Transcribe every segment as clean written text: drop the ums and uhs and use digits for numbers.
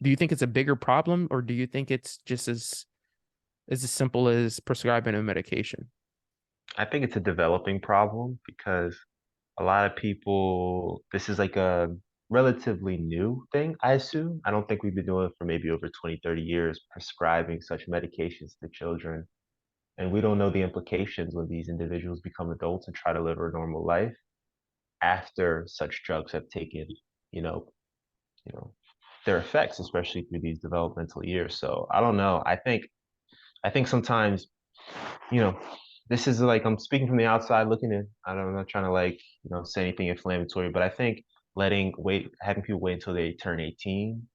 Do you think it's a bigger problem, or do you think it's just as simple as prescribing a medication? I think it's a developing problem because a lot of people, this is like a relatively new thing, I assume. I don't think we've been doing it for maybe over 20, 30 years, prescribing such medications to children. And we don't know the implications when these individuals become adults and try to live a normal life after such drugs have taken, you know, you know, their effects, especially through these developmental years. So I don't know. I think sometimes, you know, this is like I'm speaking from the outside looking in. I'm not trying to like, say anything inflammatory, but I think having people wait until they turn 18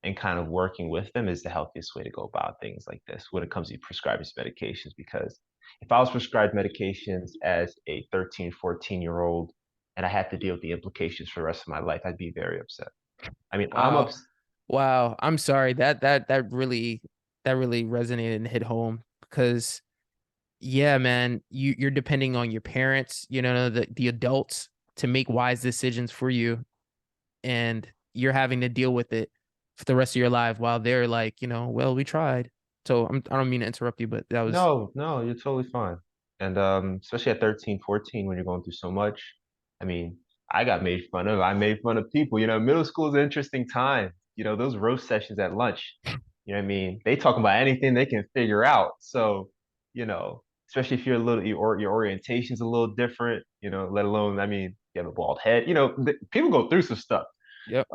and kind of working with them is the healthiest way to go about things like this when it comes to prescribing medications. Because if I was prescribed medications as a 13, 14-year-old and I had to deal with the implications for the rest of my life, I'd be very upset. I mean, I'm Wow. upset. Wow. I'm sorry. That really resonated and hit home because yeah, man, you're depending on your parents, the adults to make wise decisions for you, and you're having to deal with it for the rest of your life while they're like, well, we tried. So I don't mean to interrupt you, but that was No, no, you're totally fine. And especially at 13, 14, when you're going through so much. I mean, I got made fun of. I made fun of people. Middle school is an interesting time. Those roast sessions at lunch, what I mean? They talk about anything they can figure out. So, especially if you're a little, your orientation's a little different, let alone, I mean, you have a bald head. People go through some stuff yep.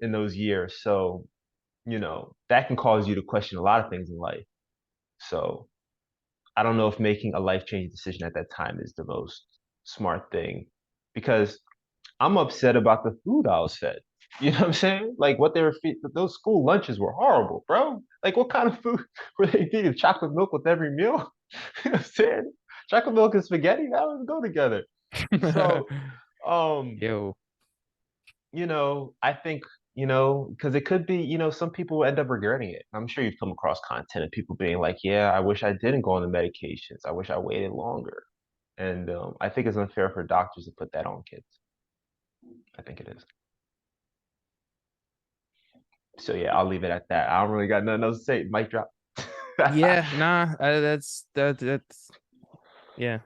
in those years. So, that can cause you to question a lot of things in life. So I don't know if making a life-changing decision at that time is the most smart thing because I'm upset about the food I was fed. You know what I'm saying? Like what they were feeding, those school lunches were horrible, bro. Like what kind of food were they feeding? Chocolate milk with every meal? You know what I'm saying? Chocolate milk and spaghetti, that would go together. So, um, Yo. I think, because it could be, some people end up regretting it. I'm sure you've come across content of people being like, yeah, I wish I didn't go on the medications. I wish I waited longer. And I think it's unfair for doctors to put that on kids. I think it is. So yeah, I'll leave it at that. I don't really got nothing else to say. Mic drop. Yeah, nah, that's yeah.